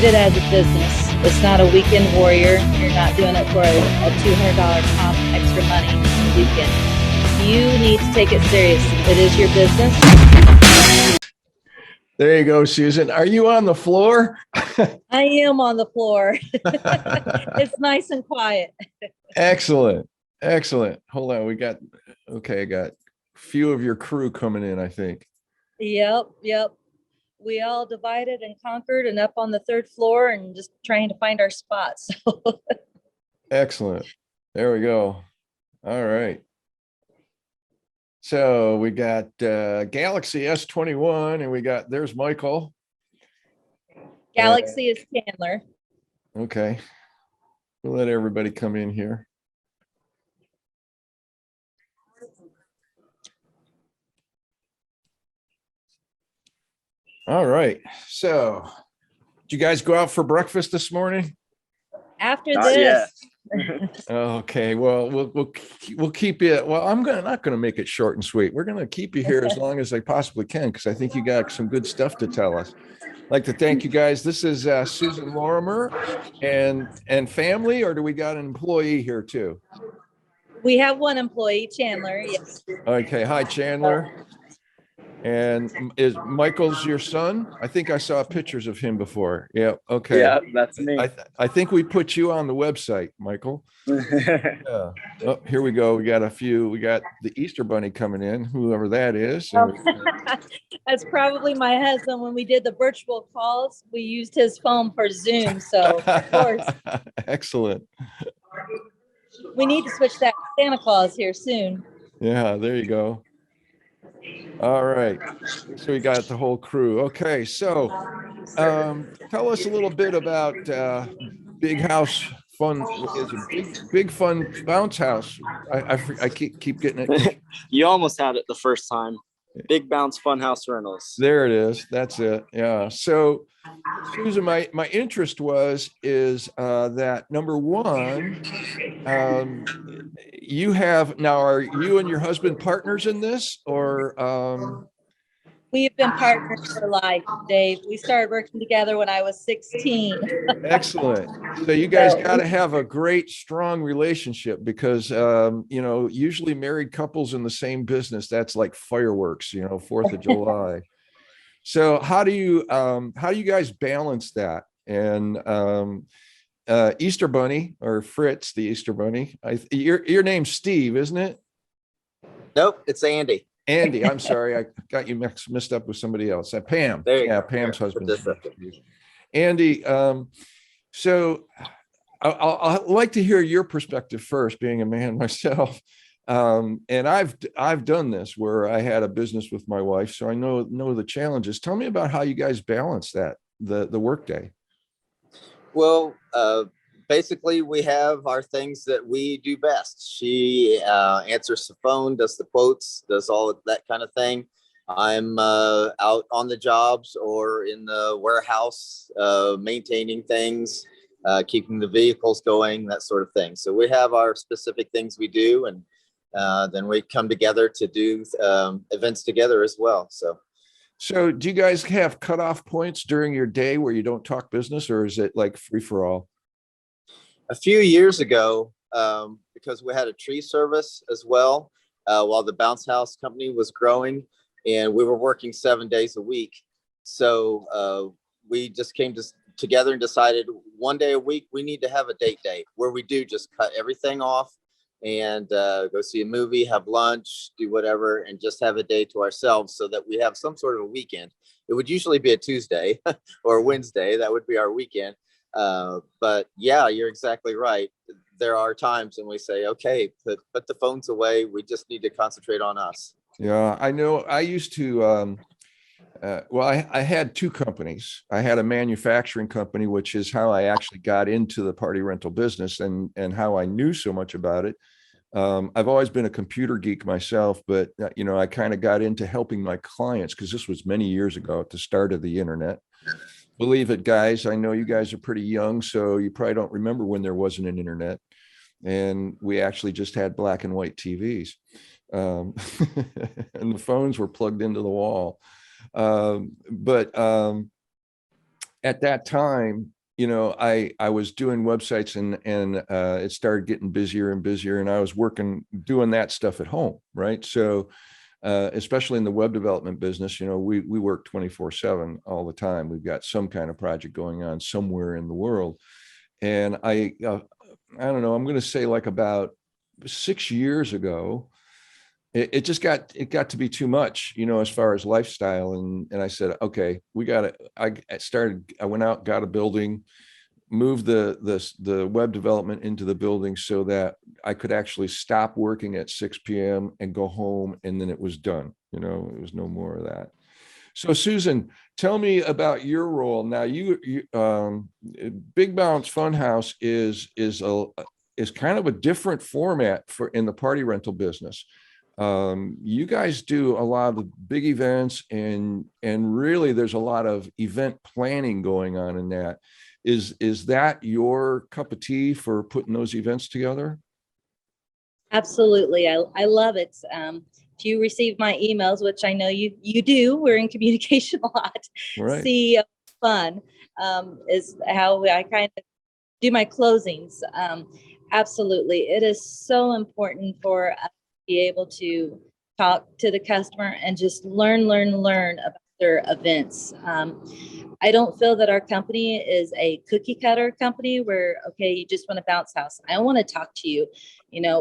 treat it as a business. It's not a weekend warrior. You're not doing it for a $200 comp extra money on the weekend. You need to take it serious. It is your business. There you go, Susan. Are you on the floor? I am on the floor. It's nice and quiet. Excellent. Excellent. Hold on. I got a few of your crew coming in, I think. Yep. We all divided and conquered and up on the third floor and just trying to find our spots. Excellent. There we go. All right. So we got Galaxy S21 and there's Michael. Galaxy is Chandler. Okay. We'll let everybody come in here. All right. So did you guys go out for breakfast this morning? After Not this. Okay. Well, we'll keep you. Well, not going to make it short and sweet. We're going to keep you here as long as I possibly can, because I think you got some good stuff to tell us. I'd like to thank you guys. This is Susan Lorimer and family, or do we got an employee here too? We have one employee, Chandler. Yes. Okay. Hi, Chandler. And is Michael's your son? I think I saw pictures of him before. Yeah. Okay. Yeah, that's me. I think we put you on the website, Michael. Yeah. Oh, here we go. We got the Easter Bunny coming in, whoever that is. That's probably my husband. When we did the virtual calls, we used his phone for Zoom. So of course. Excellent. We need to switch that to Santa Claus here soon. Yeah, there you go. All right. So we got the whole crew. Okay. So tell us a little bit about Big House Fun. Is it big Fun Bounce House? I keep getting it. You almost had it the first time. Big Bounce Funhouse Rentals. There it is. That's it. Yeah. So Susan, my interest is that number one, you have now, are you and your husband partners in this, or We have been partners for life, Dave. We started working together when I was 16. Excellent. So you guys got to have a great, strong relationship, because usually married couples in the same business, that's like fireworks, 4th of July. So how do you guys balance that? And Easter Bunny, or Fritz, the Easter Bunny, your name's Steve, isn't it? Nope, it's Andy. Andy, I'm sorry, I got you mixed up with somebody else. Pam. Yeah, Pam's husband. Andy, so I'd like to hear your perspective first, being a man myself. And I've done this where I had a business with my wife, so I know the challenges. Tell me about how you guys balance that, the workday. Well, basically, we have our things that we do best. She answers the phone, does the quotes, does all of that kind of thing. I'm out on the jobs or in the warehouse, maintaining things, keeping the vehicles going, that sort of thing. So we have our specific things we do, and then we come together to do events together as well. So do you guys have cutoff points during your day where you don't talk business, or is it like free for all? A few years ago, because we had a tree service as well, while the Bounce House company was growing, and we were working 7 days a week. So we just came together and decided one day a week, we need to have a date day where we do just cut everything off and go see a movie, have lunch, do whatever, and just have a day to ourselves, so that we have some sort of a weekend. It would usually be a Tuesday or a Wednesday. That would be our weekend. But yeah, you're exactly right. There are times when we say, okay, put the phones away. We just need to concentrate on us. Yeah, I know. I used to, I had two companies. I had a manufacturing company, which is how I actually got into the party rental business, and how I knew so much about it. I've always been a computer geek myself, but I kind of got into helping my clients, because this was many years ago at the start of the internet. Believe it, guys. I know you guys are pretty young, so you probably don't remember when there wasn't an internet, and we actually just had black and white TVs, and the phones were plugged into the wall. But at that time, I was doing websites and it started getting busier and busier, and I was doing that stuff at home, right? So especially in the web development business, we work 24/7 all the time. We've got some kind of project going on somewhere in the world. And I don't know, I'm going to say like about 6 years ago, it just got to be too much, as far as lifestyle. And I said, okay, I went out, got a building, moved the web development into the building so that I could actually stop working at 6 p.m. and go home, and then it was done. It was no more of that. So Susan, tell me about your role now. You Big Bounce Funhouse is kind of a different format in the party rental business. You guys do a lot of the big events, and really there's a lot of event planning going on in that. Is that your cup of tea for putting those events together? Absolutely. I love it. If you receive my emails, which I know you do, we're in communication a lot. Right. CEO fun is how I kind of do my closings. Absolutely. It is so important for us to be able to talk to the customer and just learn about their events. I don't feel that our company is a cookie cutter company where, okay, you just want to bounce house. I want to talk to you.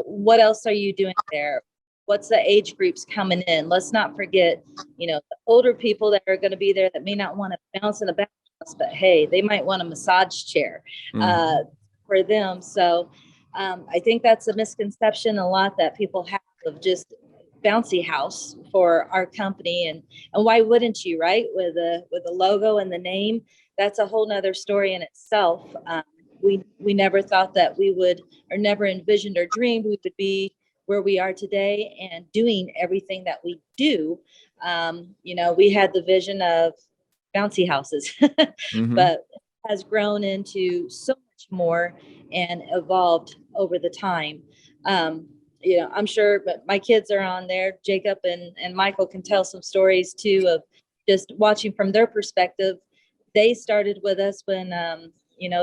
What else are you doing there? What's the age groups coming in? Let's not forget, the older people that are going to be there that may not want to bounce in a bounce house, but hey, they might want a massage chair for them. So I think that's a misconception a lot that people have of just bouncy house for our company, and why wouldn't you, right? With a logo and the name, that's a whole nother story in itself. We never thought that we would, or never envisioned or dreamed we would be where we are today and doing everything that we do. We had the vision of bouncy houses, but it has grown into so much more and evolved over the time. I'm sure, but my kids are on there. Jacob and Michael can tell some stories too of just watching from their perspective. They started with us when,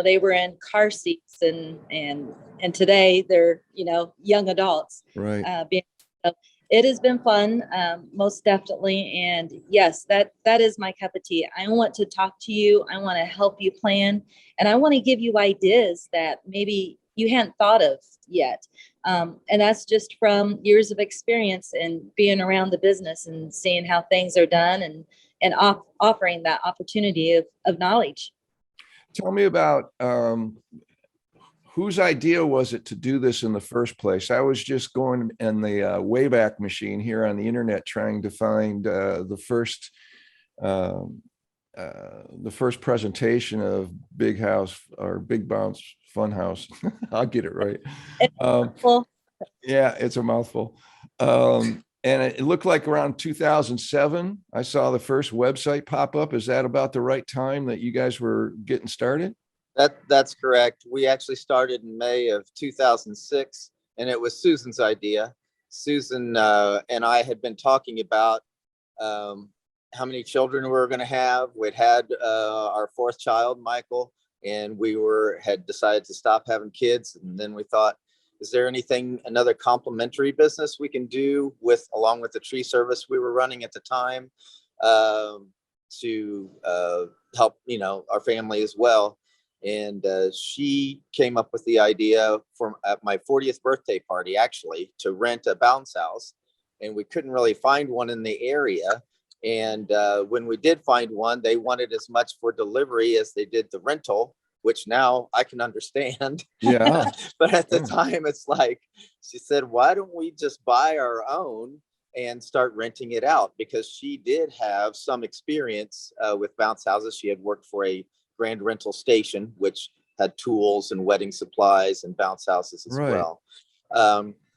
they were in car seats, and today they're, young adults. Right. It has been fun, most definitely. And yes, that is my cup of tea. I want to talk to you. I want to help you plan, and I want to give you ideas that maybe you hadn't thought of yet. And that's just from years of experience and being around the business and seeing how things are done, and offering that opportunity of knowledge. Tell me about whose idea was it to do this in the first place? I was just going in the Wayback Machine here on the internet trying to find the first presentation of Big House or Big Bounce Funhouse. I'll get it right. Yeah, it's a mouthful. And it looked like around 2007, I saw the first website pop up. Is that about the right time that you guys were getting started? That's correct. We actually started in May of 2006, and it was Susan's idea. Susan and I had been talking about how many children we were going to have. We'd had our fourth child, Michael, and we had decided to stop having kids. And then we thought, is there another complementary business we can do along with the tree service we were running at the time to help, our family as well. And she came up with the idea at my 40th birthday party, actually, to rent a bounce house. And we couldn't really find one in the area. And when we did find one, they wanted as much for delivery as they did the rental, which now I can understand. Yeah. But at the time, it's like, she said, why don't we just buy our own and start renting it out? Because she did have some experience with bounce houses. She had worked for a grand rental station, which had tools and wedding supplies and bounce houses as well.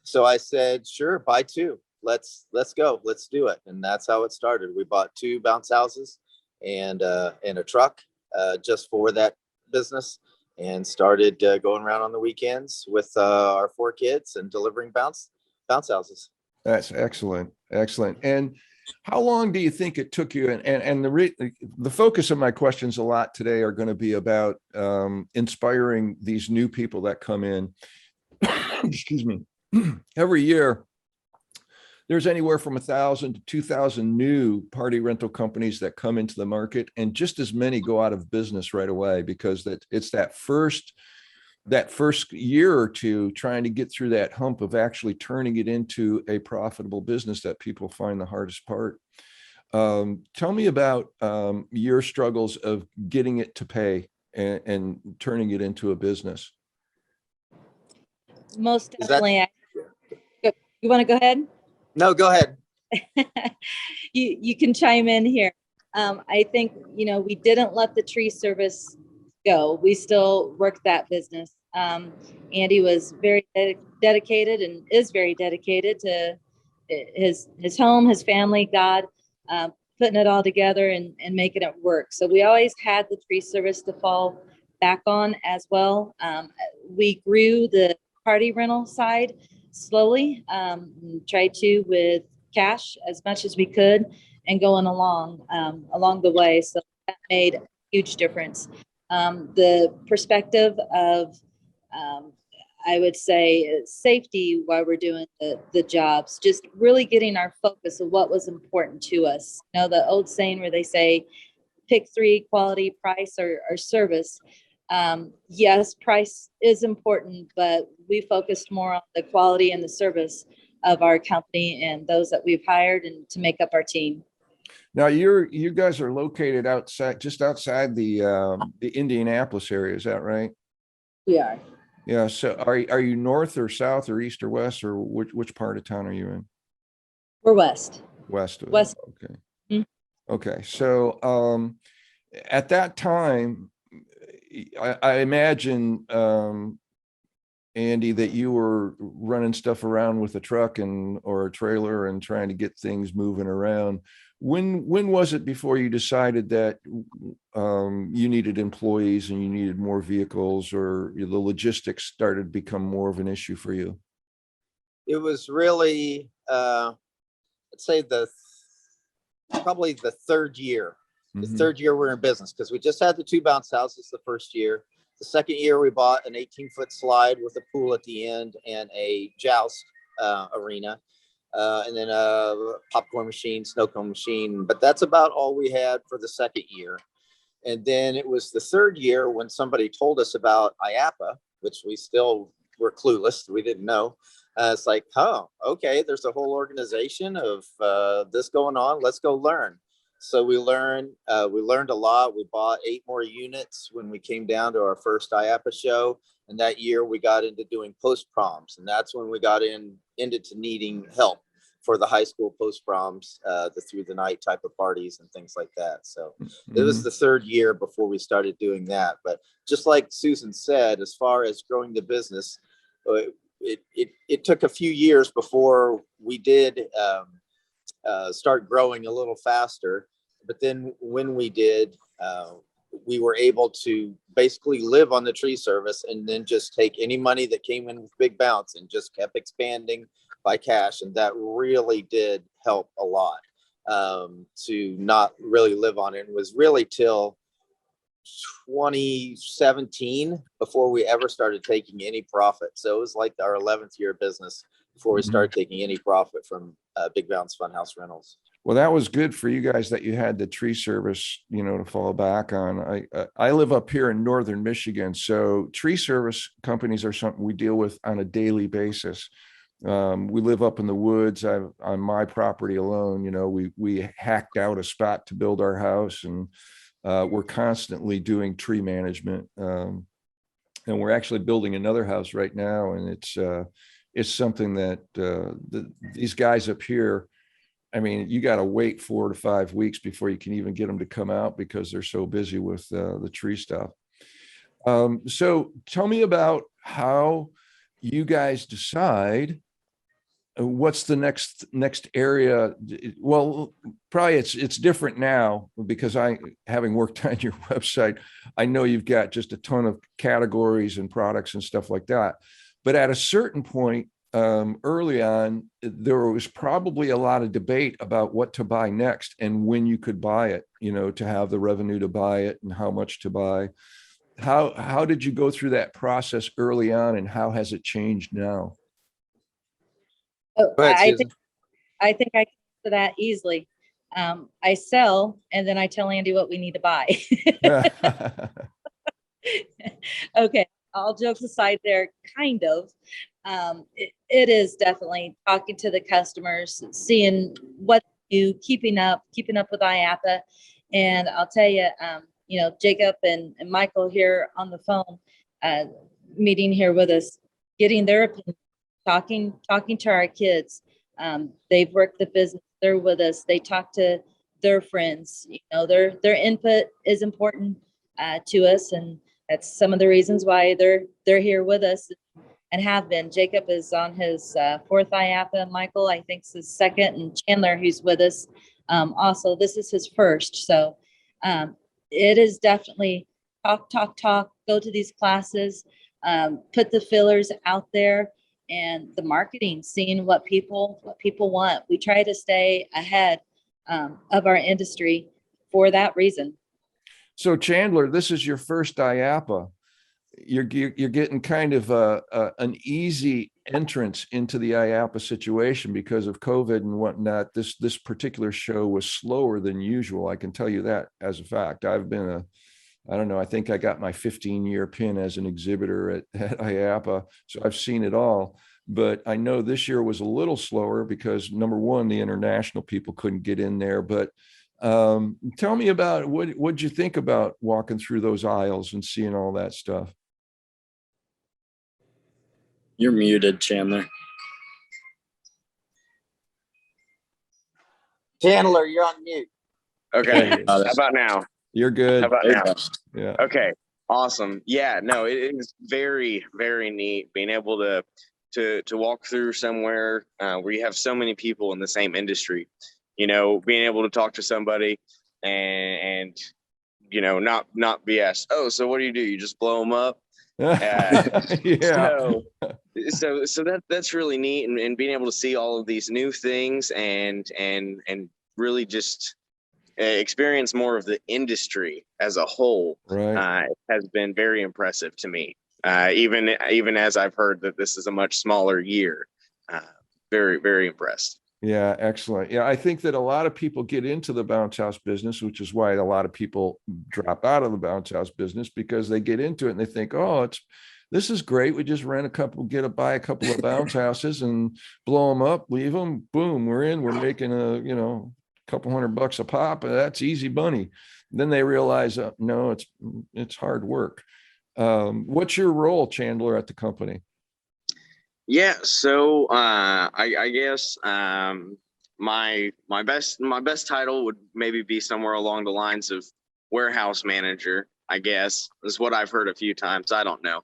So I said, sure, buy two. Let's go. Let's do it. And that's how it started. We bought two bounce houses and a truck just for that business, and started going around on the weekends with our four kids and delivering bounce houses. That's excellent. Excellent. And How long do you think it took you? And the focus of my questions a lot today are going to be about inspiring these new people that come in. Excuse me. Every year, there's anywhere from 1,000 to 2,000 new party rental companies that come into the market, and just as many go out of business right away, because it's that first year or two trying to get through that hump of actually turning it into a profitable business that people find the hardest part. Tell me about your struggles of getting it to pay and turning it into a business. Most Is that- definitely. You want to go ahead? No, go ahead. You can chime in here. I think, we didn't let the tree service go. We still worked that business. Andy was very dedicated and is very dedicated to his home, his family, God, putting it all together and making it work. So we always had the tree service to fall back on as well. We grew the party rental side slowly, tried to with cash as much as we could and going along the way. So that made a huge difference. The perspective of, I would say, safety while we're doing the jobs, just really getting our focus of what was important to us. The old saying where they say, pick three: quality, price, or service. Yes, price is important, but we focused more on the quality and the service of our company and those that we've hired and to make up our team. Now you guys are located just outside the Indianapolis area. Is that right? We are. Yeah. So are you north or south or east or west, or which part of town are you in? We're west. West. West. Okay. Mm-hmm. Okay. So at that time, I imagine, Andy, that you were running stuff around with a truck or a trailer and trying to get things moving around. When was it before you decided that you needed employees and you needed more vehicles, or the logistics started to become more of an issue for you? It was really, let's say probably the third year. The third year we're in business, because we just had the 2 bounce houses the first year. The second year we bought an 18-foot slide with a pool at the end and a joust arena, and then a popcorn machine, snow cone machine. But that's about all we had for the second year. And then it was the third year when somebody told us about IAAPA, which we still were clueless. We didn't know. It's like, oh, okay, there's a whole organization of this going on. Let's go learn. So we learned a lot. We bought 8 more units when we came down to our first IAAPA show. And that year we got into doing post proms. And that's when we got into needing help for the high school post proms, the through the night type of parties and things like that. So it was the third year before we started doing that. But just like Susan said, as far as growing the business, it took a few years before we did start growing a little faster. But then when we did, we were able to basically live on the tree service and then just take any money that came in with Big Bounce and just kept expanding by cash. And that really did help a lot to not really live on it. It was really till 2017 before we ever started taking any profit. So it was like our 11th year of business before we started taking any profit from Big Bounce Funhouse Rentals. Well, that was good for you guys that you had the tree service, to fall back on. I live up here in northern Michigan, so tree service companies are something we deal with on a daily basis. We live up in the woods. On my property alone, we hacked out a spot to build our house, and we're constantly doing tree management. And we're actually building another house right now, and it's something that these guys up here, I mean, you got to wait 4 to 5 weeks before you can even get them to come out because they're so busy with the tree stuff. So tell me about how you guys decide what's the next area. Well, probably it's different now because having worked on your website, I know you've got just a ton of categories and products and stuff like that. But at a certain point, early on, there was probably a lot of debate about what to buy next and when you could buy it, to have the revenue to buy it and how much to buy. How did you go through that process early on, and how has it changed now? Oh, Go ahead, I Susan. think I can answer that easily. I sell and then I tell Andy what we need to buy. Okay, all jokes aside there, kind of. It is definitely talking to the customers, seeing what you keeping up with IAAPA. And I'll tell you, Jacob and Michael here on the phone, meeting here with us, getting their opinion, talking to our kids. They've worked the business, they're with us, they talk to their friends, their input is important to us, and that's some of the reasons why they're here with us and have been. Jacob is on his fourth IAAPA. Michael, I think, is his second, and Chandler, who's with us, also, this is his first. So it is definitely talk, go to these classes, put the fillers out there, and the marketing, seeing what people want. We try to stay ahead of our industry for that reason. So Chandler, this is your first IAAPA. You're getting kind of an easy entrance into the IAAPA situation because of COVID and whatnot. This particular show was slower than usual. I can tell you that as a fact. I've been I don't know, I think I got my 15-year pin as an exhibitor at IAAPA, so I've seen it all. But I know this year was a little slower because, number one, the international people couldn't get in there. But tell me about what'd you think about walking through those aisles and seeing all that stuff? You're muted, Chandler. Chandler, you're on mute. Okay. How about now? You're good. How about now? Yeah. Okay. Awesome. Yeah, no, it is very, very neat being able to walk through somewhere where you have so many people in the same industry, being able to talk to somebody and not BS. Oh, so what do? You just blow them up? Yeah. So that's really neat, and being able to see all of these new things and really just experience more of the industry as a whole, right, has been very impressive to me. Even as I've heard that this is a much smaller year, very, very impressed. Yeah, excellent. Yeah, I think that a lot of people get into the bounce house business, which is why a lot of people drop out of the bounce house business, because they get into it and they think, oh, this is great. We just buy a couple of bounce houses and blow them up, leave them, boom, we're in. We're making a couple $100 a pop, and that's easy money. Then they realize, no, it's hard work. What's your role, Chandler, at the company? Yeah, so I guess my best title would maybe be somewhere along the lines of warehouse manager. I guess is what I've heard a few times. I don't know,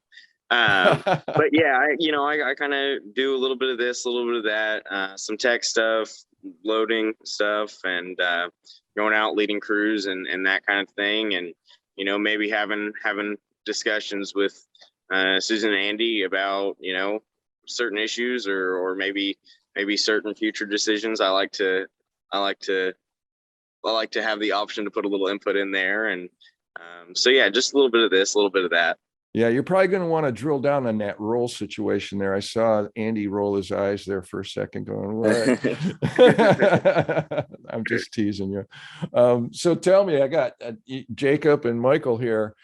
but yeah, I kind of do a little bit of this, a little bit of that, some tech stuff, loading stuff, and going out leading crews and that kind of thing, and maybe having discussions with Susan and Andy about certain issues or maybe certain future decisions. I like to have the option to put a little input in there, and so yeah, just a little bit of this, a little bit of that. Yeah, you're probably going to want to drill down on that roll situation there. I saw Andy roll his eyes there for a second going, what? I'm just teasing you. So tell me, I got Jacob and Michael here.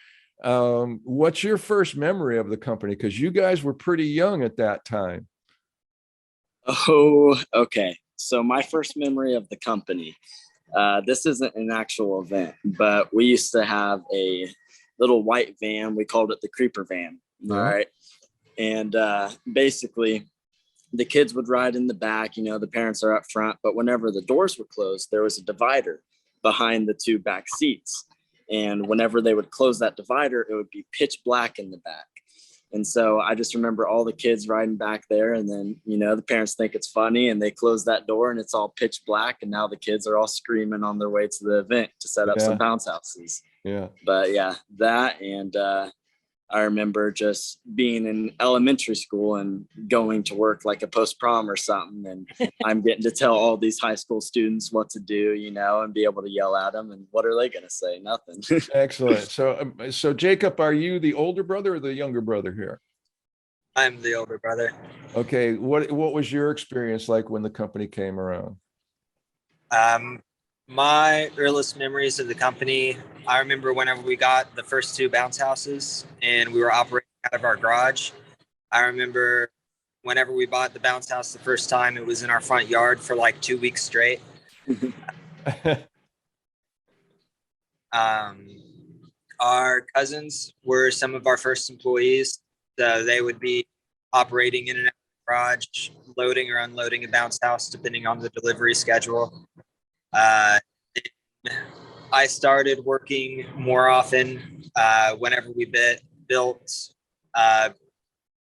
What's your first memory of the company? Because you guys were pretty young at that time. Oh, okay. So my first memory of the company, this isn't an actual event, but we used to have a little white van. We called it the creeper van. Yeah. All right. And basically the kids would ride in the back, the parents are up front, but whenever the doors were closed, there was a divider behind the two back seats. And whenever they would close that divider, it would be pitch black in the back. And so I just remember all the kids riding back there, and then, the parents think it's funny and they close that door and it's all pitch black. And now the kids are all screaming on their way to the event to set up some bounce houses. Yeah. But yeah, that, and I remember just being in elementary school and going to work like a post prom or something. And I'm getting to tell all these high school students what to do, you know, and be able to yell at them. And what are they going to say? Nothing. Excellent. So Jacob, are you the older brother or the younger brother here? I'm the older brother. Okay. What was your experience like when the company came around? My earliest memories of the company, I remember whenever we got the first two bounce houses and we were operating out of our garage. I remember whenever we bought the bounce house the first time, it was in our front yard for like 2 weeks straight. Our cousins were some of our first employees. So they would be operating in and out of the garage, loading or unloading a bounce house, depending on the delivery schedule. I started working more often whenever we built a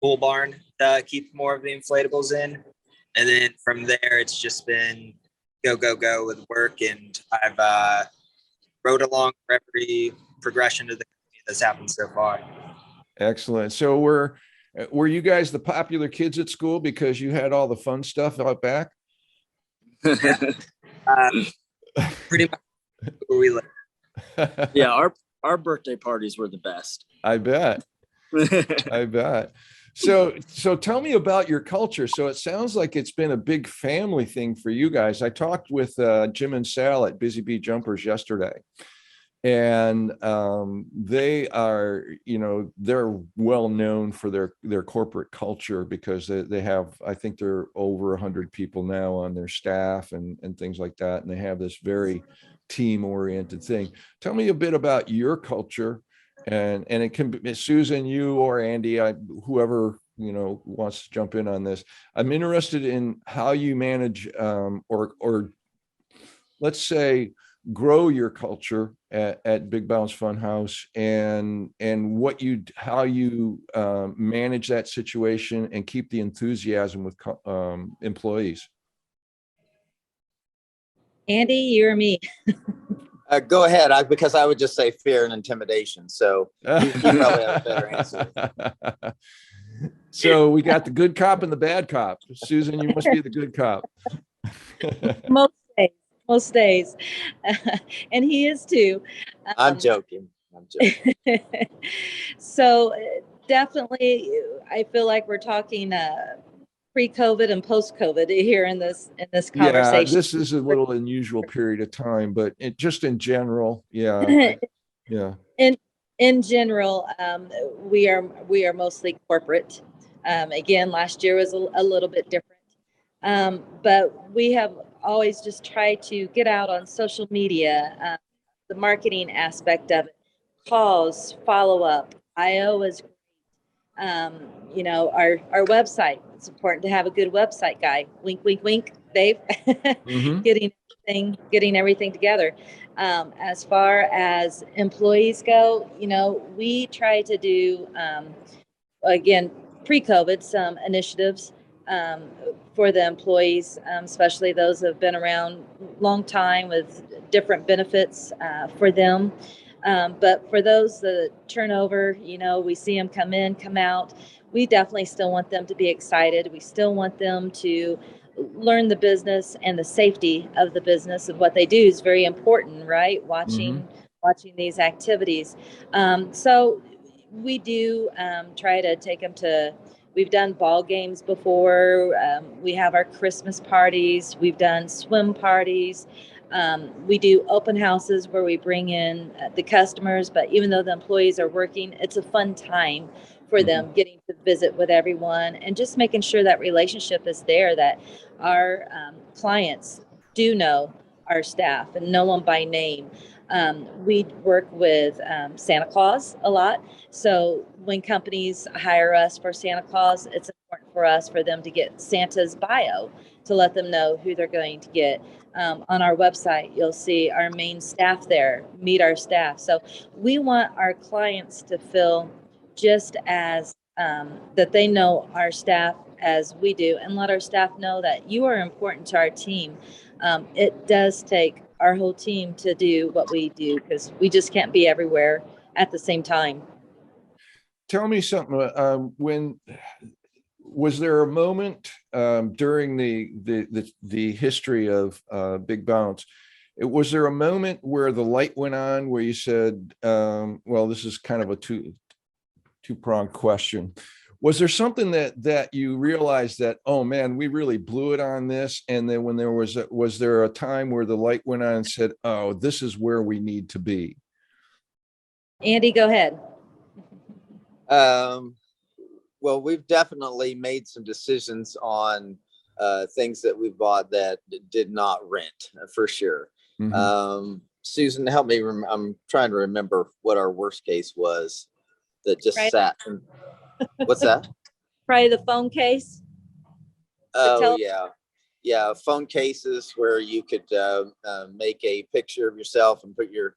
pool barn to keep more of the inflatables in. And then from there, it's just been go, go, go with work. And I've rode along for every progression of the company that's happened so far. Excellent. So were you guys the popular kids at school because you had all the fun stuff out back? Pretty much where we live. Yeah, our birthday parties were the best. I bet. I bet. So tell me about your culture. So it sounds like it's been a big family thing for you guys. I talked with Jim and Sal at Busy Bee Jumpers yesterday, and they are, you know, they're well known for their corporate culture because they have, I think they're over 100 people now on their staff and things like that, and they have this very team oriented thing. Tell me a bit about your culture. And it can be Susan, you or Andy, whoever, you know, wants to jump in on this. I'm interested in how you manage or let's say grow your culture at Big Bounce Funhouse, and how you manage that situation and keep the enthusiasm with employees. Andy, you or me? Go ahead, because I would just say fear and intimidation. So you probably have a better answer. So we got the good cop and the bad cop. Susan, you must be the good cop. Most days. And he is too. I'm joking. So definitely, I feel like we're talking pre-COVID and post-COVID here in this conversation. Yeah, this is a little unusual period of time, but just in general, yeah. Yeah. In general, we are mostly corporate. Again, last year was a little bit different, but we have always just tried to get out on social media, the marketing aspect of it, calls, follow up. IO is you know, our website. It's important to have a good website guy. Wink, wink, wink, Dave. Mm-hmm. getting everything together. As far as employees go, you know, we try to do again pre-COVID some initiatives for the employees, especially those that have been around a long time with different benefits for them. But for those that turn over, you know, we see them come in, come out. We definitely still want them to be excited. We still want them to learn the business, and the safety of the business of what they do is very important, right? Watching these activities. So we do try to take them to, we've done ball games before. We have our Christmas parties. We've done swim parties. We do open houses where we bring in the customers, but even though the employees are working, it's a fun time for them getting to visit with everyone and just making sure that relationship is there, that our clients do know our staff and know them by name. We work with Santa Claus a lot. So when companies hire us for Santa Claus, it's important for us for them to get Santa's bio to let them know who they're going to get. On our website, you'll see our main staff there, meet our staff. So we want our clients to feel just as that they know our staff as we do, and let our staff know that you are important to our team. It does take our whole team to do what we do, because we just can't be everywhere at the same time. tell me something. When was there a moment during the history of Big Bounce? Was there a moment where the light went on where you said, well, this is kind of a two-pronged question. Was there something that you realized that, oh man, we really blew it on this? And then when there was there a time where the light went on and said, oh, this is where we need to be? Andy, go ahead. Well, we've definitely made some decisions on things that we bought that did not rent, for sure. Mm-hmm. Susan, help me. I'm trying to remember what our worst case was that just Right. sat. What's that? Probably the phone case. Oh, yeah. Phone cases where you could make a picture of yourself and put your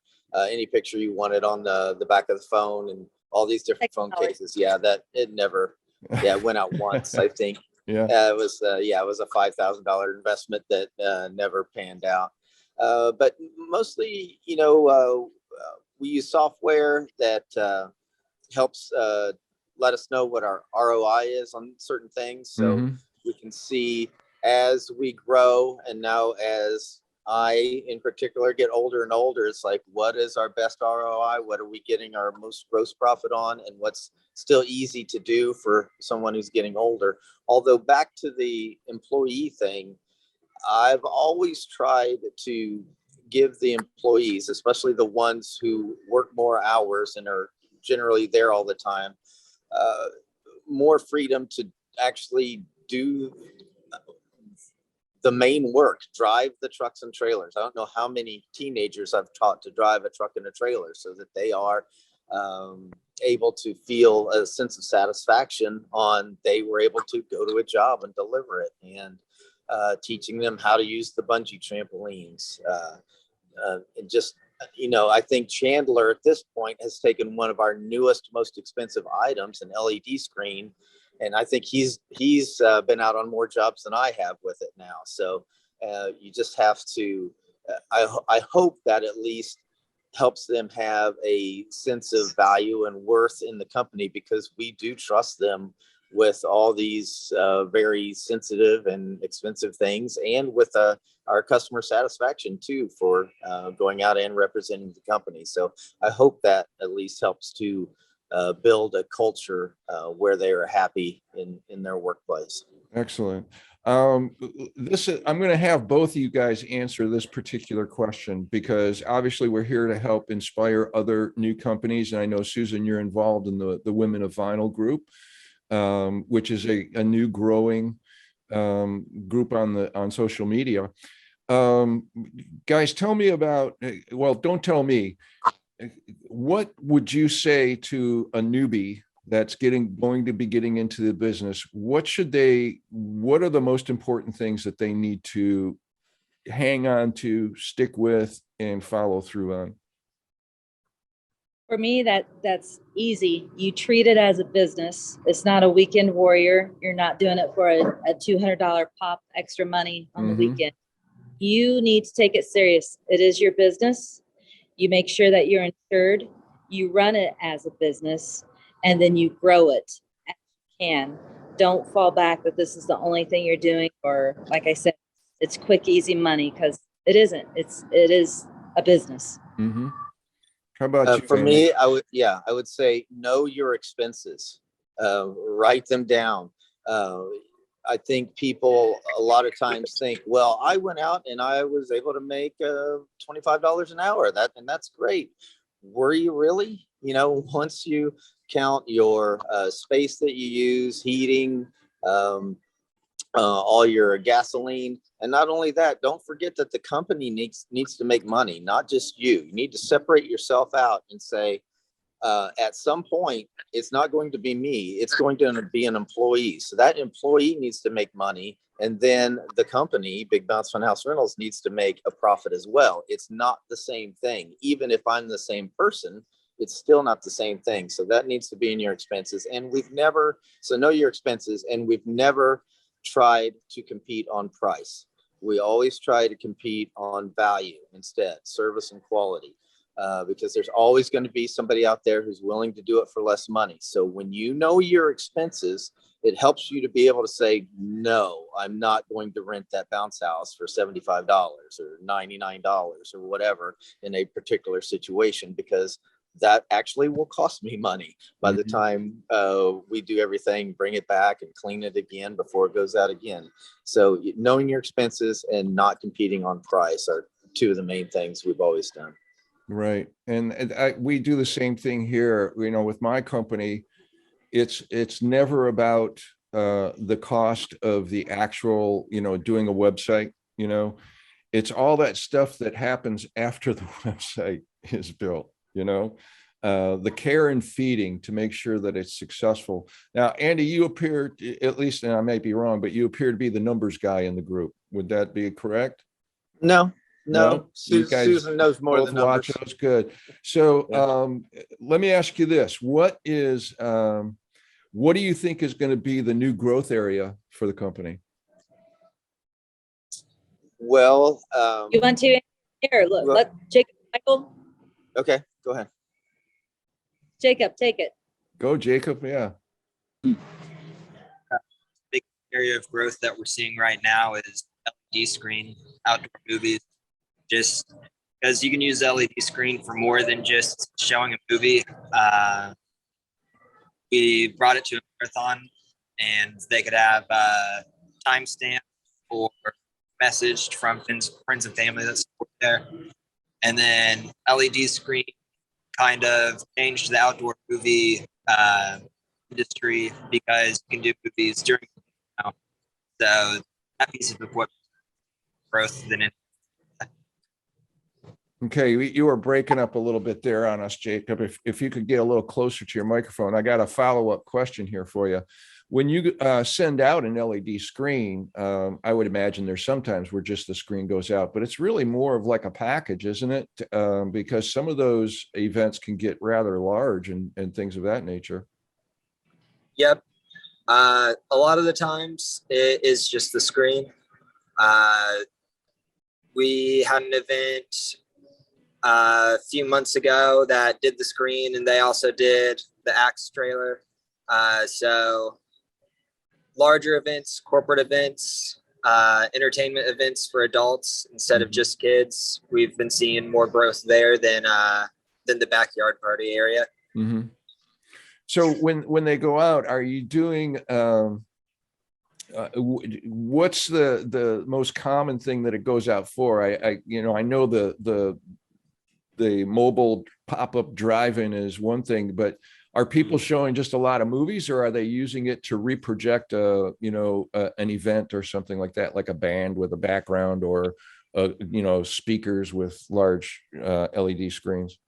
any picture you wanted on the back of the phone, and all these different phone cases. Yeah, that it never. Yeah, it went out once, I think. Yeah. It was a $5,000 investment that never panned out. But mostly, we use software that helps let us know what our ROI is on certain things. So we can see as we grow, and now as I in particular get older and older, it's like, what is our best ROI? What are we getting our most gross profit on? And what's still easy to do for someone who's getting older? Although back to the employee thing, I've always tried to give the employees, especially the ones who work more hours and are generally there all the time, more freedom to actually do the main work, drive the trucks and trailers. I don't know how many teenagers I've taught to drive a truck and a trailer so that they are able to feel a sense of satisfaction on they were able to go to a job and deliver it, and teaching them how to use the bungee trampolines. And just, I think Chandler at this point has taken one of our newest, most expensive items, an LED screen, and I think he's been out on more jobs than I have with it now. So you just have to, I hope that at least helps them have a sense of value and worth in the company, because we do trust them with all these very sensitive and expensive things, and with our customer satisfaction too, for going out and representing the company. So I hope that at least helps to build a culture where they are happy in their workplace. Excellent. I'm going to have both of you guys answer this particular question, because obviously we're here to help inspire other new companies. And I know, Susan, you're involved in the Women of Vinyl group, which is a new growing group on social media. Guys, tell me about, well, don't tell me, what would you say to a newbie that's going to be getting into the business? What are the most important things that they need to hang on to, stick with, and follow through on? For me, that's easy. You treat it as a business. It's not a weekend warrior. You're not doing it for a $200 pop extra money on the weekend. You need to take it serious. It is your business. You make sure that you're insured. You run it as a business, and then you grow it as you can. Don't fall back that this is the only thing you're doing, or like I said, it's quick, easy money, because it isn't. It is a business. How about you, for Andy? me, I would say know your expenses. Write them down. I think people a lot of times think, well, I went out and I was able to make $25 an hour. That's great. Were you really? Once you count your space that you use, heating, all your gasoline, and not only that, don't forget that the company needs to make money, not just you. You need to separate yourself out and say, at some point, it's not going to be me. It's going to be an employee. So that employee needs to make money. And then the company, Big Bounce Funhouse Rentals, needs to make a profit as well. It's not the same thing. Even if I'm the same person, it's still not the same thing. So that needs to be in your expenses. And so know your expenses. And we've never tried to compete on price. We always try to compete on value instead, service and quality. because there's always going to be somebody out there who's willing to do it for less money. So when you know your expenses, it helps you to be able to say, no, I'm not going to rent that bounce house for $75 or $99 or whatever in a particular situation, because that actually will cost me money by the time we do everything, bring it back and clean it again before it goes out again. So knowing your expenses and not competing on price are two of the main things we've always done. Right. And we do the same thing here, you know, with my company. It's never about the cost of the actual, you know, doing a website, you know, it's all that stuff that happens after the website is built, you know, the care and feeding to make sure that it's successful. Now, Andy, you appear, at least, and I may be wrong, but you appear to be the numbers guy in the group. Would that be correct? No. You guys Susan knows more both than numbers. watch those. Good. So let me ask you this. What do you think is going to be the new growth area for the company? Well, You want to here? Look, Well- let Jacob, Michael, okay, go ahead. Jacob, take it. Go, Jacob. Yeah. Big area of growth that we're seeing right now is LED screen outdoor movies. Just because you can use LED screen for more than just showing a movie. We brought it to a marathon, and they could have timestamp or messaged from friends and family that's there. And then LED screen kind of changed the outdoor movie industry, because you can do movies during now. So that piece of equipment growth than it. Okay, you were breaking up a little bit there on us, Jacob. If you could get a little closer to your microphone, I got a follow-up question here for you. When you send out an LED screen, I would imagine there's sometimes where just the screen goes out, but it's really more of like a package, isn't it? Because some of those events can get rather large and things of that nature. Yep. A lot of the times it is just the screen. We had an event a few months ago that did the screen, and they also did the Axe trailer. So larger events, corporate events, entertainment events for adults instead of just kids. We've been seeing more growth there than the backyard party area. Mm-hmm. So when they go out, are you doing what's the most common thing that it goes out for? I know the mobile pop-up drive-in is one thing, but are people showing just a lot of movies, or are they using it to reproject an event or something like that, like a band with a background, or speakers with large LED screens?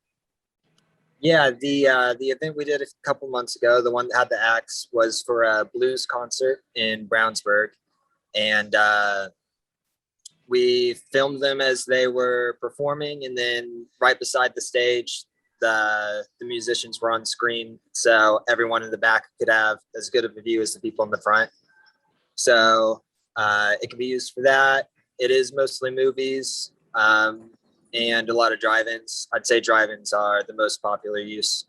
Yeah, the event we did a couple months ago, the one that had the Axe, was for a blues concert in Brownsburg, and we filmed them as they were performing, and then right beside the stage, the musicians were on screen, so everyone in the back could have as good of a view as the people in the front. So it can be used for that. It is mostly movies. And a lot of drive-ins. I'd say drive-ins are the most popular use.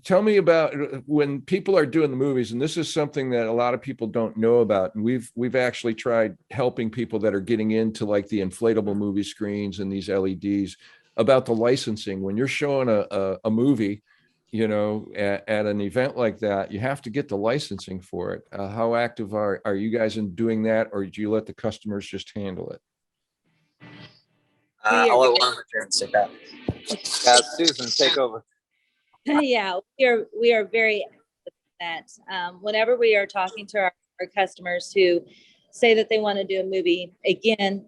Tell me about when people are doing the movies, and this is something that a lot of people don't know about. And we've actually tried helping people that are getting into like the inflatable movie screens and these LEDs about the licensing. When you're showing a movie, at an event like that, you have to get the licensing for it. How active are you guys in doing that, or do you let the customers just handle it? I'll let one of my parents take that. Susan, take over. Yeah, we are very active in that. Whenever we are talking to our customers who say that they want to do a movie, again,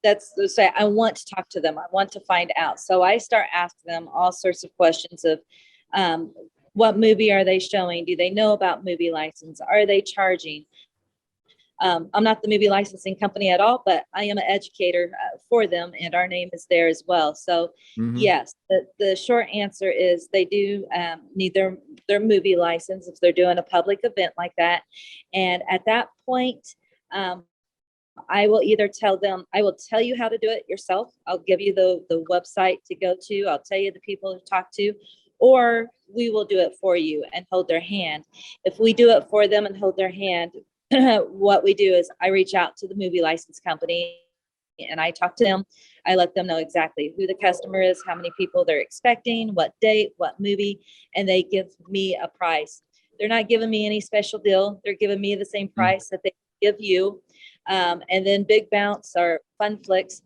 that's the say, I want to talk to them. I want to find out. So I start asking them all sorts of questions of what movie are they showing? Do they know about movie license? Are they charging? I'm not the movie licensing company at all, but I am an educator for them, and our name is there as well. So yes, the short answer is they do need their movie license if they're doing a public event like that. And at that point, I will either tell them, I will tell you how to do it yourself. I'll give you the website to go to. I'll tell you the people to talk to, or we will do it for you and hold their hand. If we do it for them and hold their hand, what we do is I reach out to the movie license company and I talk to them. I let them know exactly who the customer is, how many people they're expecting, what date, what movie, and they give me a price. They're not giving me any special deal. They're giving me the same price that they give you. And then Big Bounce or Fun Flicks,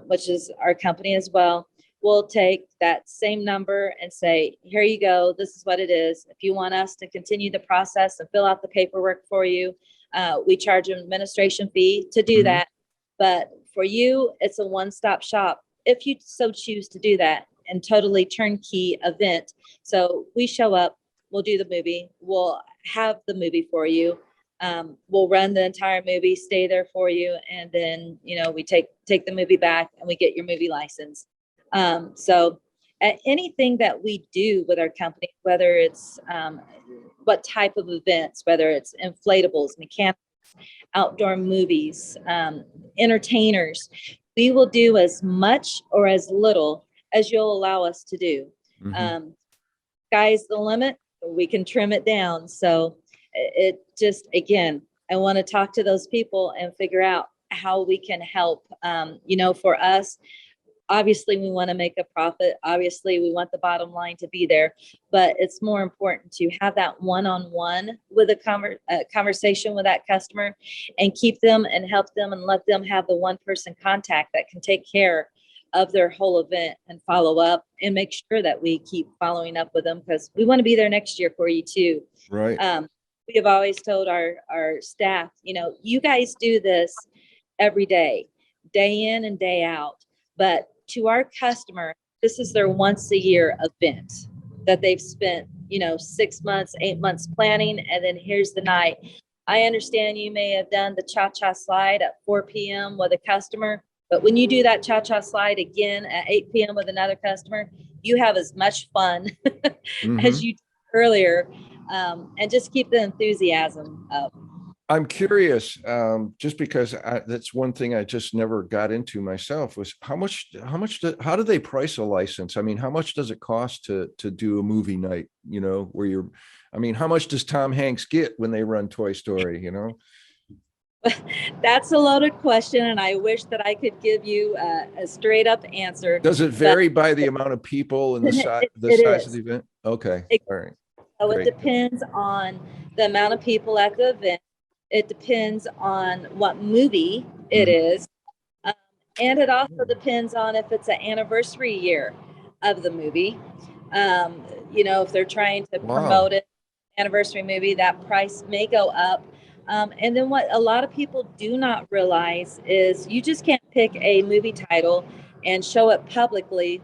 which is our company as well, will take that same number and say, here you go. This is what it is. If you want us to continue the process and fill out the paperwork for you, we charge an administration fee to do that. But for you, it's a one-stop shop if you so choose to do that, and totally turnkey event. So we show up, we'll do the movie, we'll have the movie for you. We'll run the entire movie, stay there for you, and then we take the movie back and we get your movie license. So anything that we do with our company, whether it's what type of events, whether it's inflatables, mechanics, outdoor movies, entertainers, we will do as much or as little as you'll allow us to do. Sky's the limit. We can trim it down. So it just, again, I want to talk to those people and figure out how we can help. For us, obviously we want to make a profit. Obviously we want the bottom line to be there, but it's more important to have that one-on-one with a conversation with that customer and keep them and help them and let them have the one person contact that can take care of their whole event and follow up and make sure that we keep following up with them, because we want to be there next year for you too. Right. We have always told our staff, you guys do this every day in and day out, but to our customer, this is their once a year event that they've spent, 6 months, 8 months planning. And then here's the night. I understand you may have done the cha-cha slide at 4 p.m. with a customer, but when you do that cha-cha slide again at 8 p.m. with another customer, you have as much fun as you did earlier, and just keep the enthusiasm up. I'm curious, just because that's one thing I just never got into myself, was how do they price a license? I mean, how much does it cost to do a movie night, how much does Tom Hanks get when they run Toy Story, That's a loaded question, and I wish that I could give you a straight up answer. Does it vary by the amount of people and the size of the event? Okay. All right. So Great. it depends on the amount of people at the event. It depends on what movie it is. And it also depends on if it's an anniversary year of the movie. If they're trying to promote it, anniversary movie, that price may go up. And then what a lot of people do not realize is you just can't pick a movie title and show it publicly,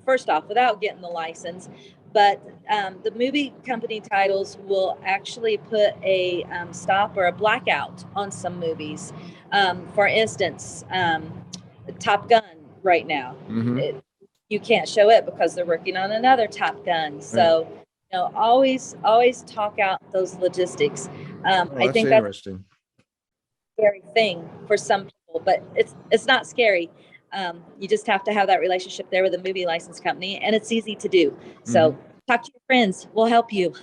first off, without getting the license. But the movie company titles will actually put a stop or a blackout on some movies. For instance, Top Gun right now, you can't show it because they're working on another Top Gun. So, always talk out those logistics. I think that's interesting. A scary thing for some people, but it's not scary. You just have to have that relationship there with a movie license company, and it's easy to do. So talk to your friends. We'll help you.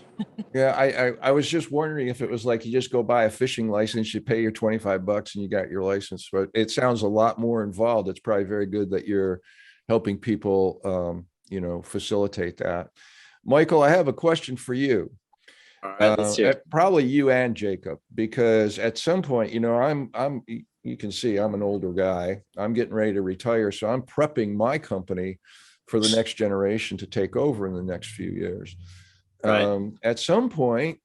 Yeah, I was just wondering if it was like you just go buy a fishing license, you pay your $25 and you got your license. But it sounds a lot more involved. It's probably very good that you're helping people, facilitate that. Michael, I have a question for you. All right, let's hear it. Probably you and Jacob, because at some point, you can see I'm an older guy. I'm getting ready to retire, so I'm prepping my company for the next generation to take over in the next few years. Right. At some point,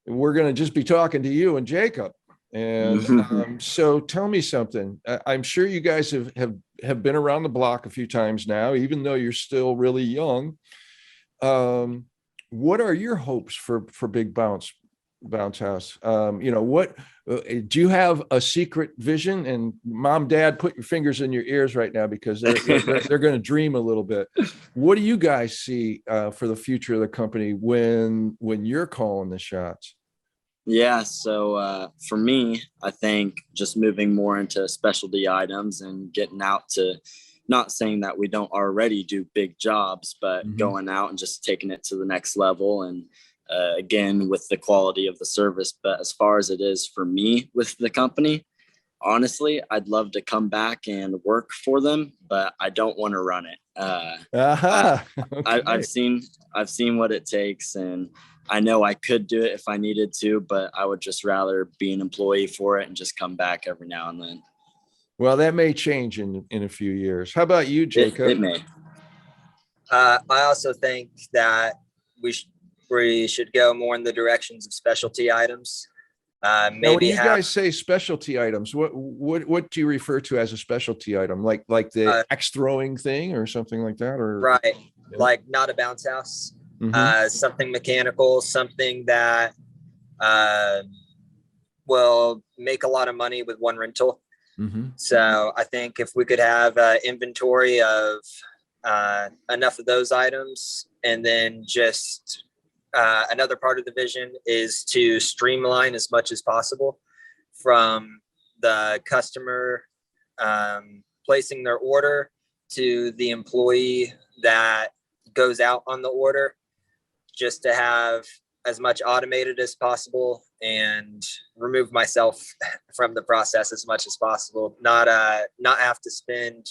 we're going to just be talking to you and Jacob. And so tell me something. I'm sure you guys have been around the block a few times now, even though you're still really young. What are your hopes for Big Bounce House? What do you have a secret vision? And Mom, Dad, put your fingers in your ears right now, because they're going to dream a little bit. What do you guys see for the future of the company when you're calling the shots? Yeah, so for me, I think just moving more into specialty items and getting out to, not saying that we don't already do big jobs, but Mhm. going out and just taking it to the next level. And again, with the quality of the service. But as far as it is for me with the company, honestly, I'd love to come back and work for them, but I don't want to run it. Aha. I've seen what it takes, and I know I could do it if I needed to, but I would just rather be an employee for it and just come back every now and then. Well, that may change in a few years. How about you, It Jacob? may. I also think that we should go more in the directions of specialty items. Now, when Maybe you have guys say specialty items, what do you refer to as a specialty item? Like the axe throwing thing or something like that? Or right, Yeah. like not a bounce house, Mhm. something mechanical, something that will make a lot of money with one rental. Mhm. So I think if we could have inventory of enough of those items, and then just another part of the vision is to streamline as much as possible from the customer placing their order to the employee that goes out on the order, just to have as much automated as possible and remove myself from the process as much as possible. Not have to spend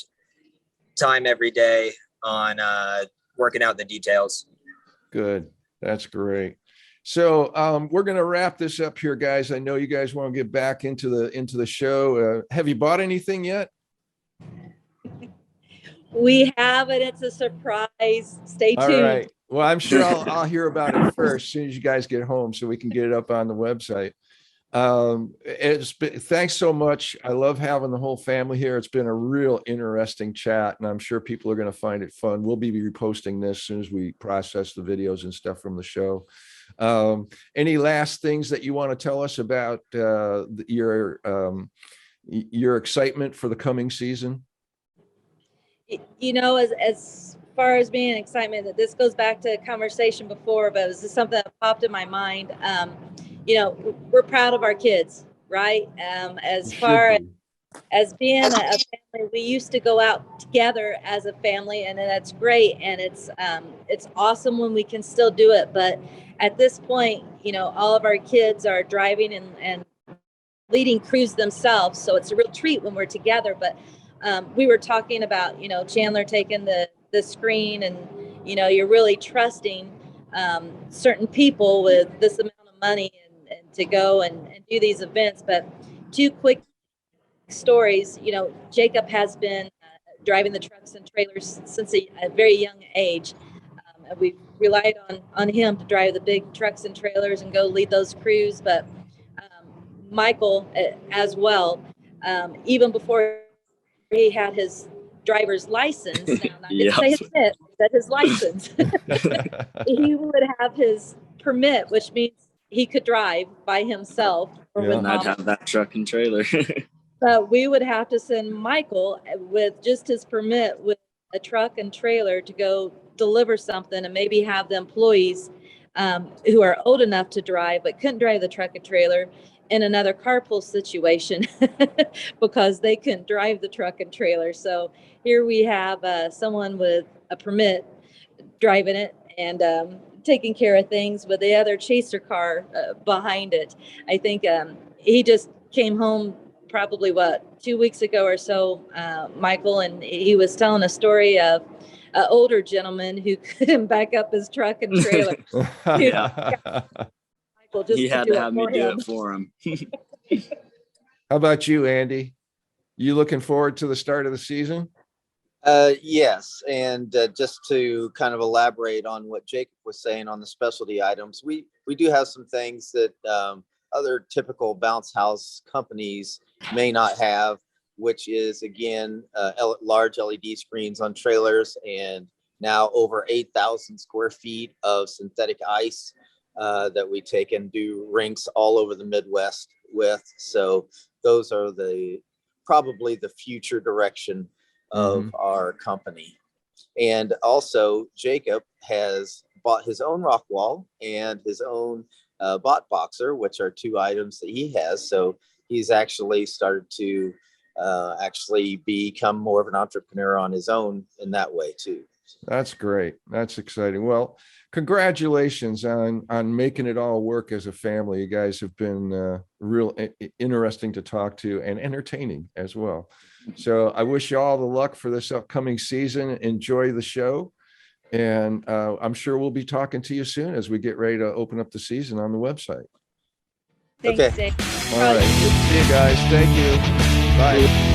time every day on working out the details. Good. That's great. So we're going to wrap this up here, guys. I know you guys want to get back into the show. Have you bought anything yet? We have it. It's a surprise. Stay All tuned. right. Well, I'm sure I'll hear about it first, as soon as you guys get home, so we can get it up on the website. Thanks so much. I love having the whole family here. It's been a real interesting chat, and I'm sure people are going to find it fun. We'll be reposting this as soon as we process the videos and stuff from the show. Any last things that you want to tell us about your excitement for the coming season? You know, as far as being excitement, that this goes back to a conversation before, but it was just something that popped in my mind. You know, we're proud of our kids, right? As far as being a family, we used to go out together as a family, and that's great, and it's awesome when we can still do it. But at this point, you know, all of our kids are driving and leading crews themselves, so it's a real treat when we're together. But we were talking about, you know, Chandler taking the screen, and you know, you're really trusting certain people with this amount of money and to go and do these events. But two quick stories. You know, Jacob has been driving the trucks and trailers since a very young age. And we've relied on him to drive the big trucks and trailers and go lead those crews. But Michael as well, even before he had his driver's license. Now, I didn't say his permit, but his license. He would have his permit, which means he could drive by himself. Or with And I'd have that truck and trailer. But we would have to send Michael with just his permit with a truck and trailer to go deliver something, and maybe have the employees who are old enough to drive but couldn't drive the truck and trailer in another carpool situation because they couldn't drive the truck and trailer. So here we have someone with a permit driving it and taking care of things with the other chaser car behind it. I think he just came home probably 2 weeks ago or so, Michael, and he was telling a story of an older gentleman who couldn't back up his truck and trailer. Yeah. Michael just He had do to it have me for do him. it for him. How about you, Andy? You looking forward to the start of the season? Yes, and just to kind of elaborate on what Jacob was saying on the specialty items, we do have some things that other typical bounce house companies may not have, which is again large LED screens on trailers, and now over 8,000 square feet of synthetic ice that we take and do rinks all over the Midwest with. So those are probably the future direction of our company. And also Jacob has bought his own rock wall and his own bot boxer, which are two items that he has. So he's actually started to actually become more of an entrepreneur on his own in that way too. That's great. That's exciting. Well, congratulations on making it all work as a family. You guys have been real interesting to talk to and entertaining as well. So I wish you all the luck for this upcoming season. Enjoy the show. And I'm sure we'll be talking to you soon as we get ready to open up the season on the website. Thanks, Okay. Dave. All right. Good to see you guys. Thank you. Bye.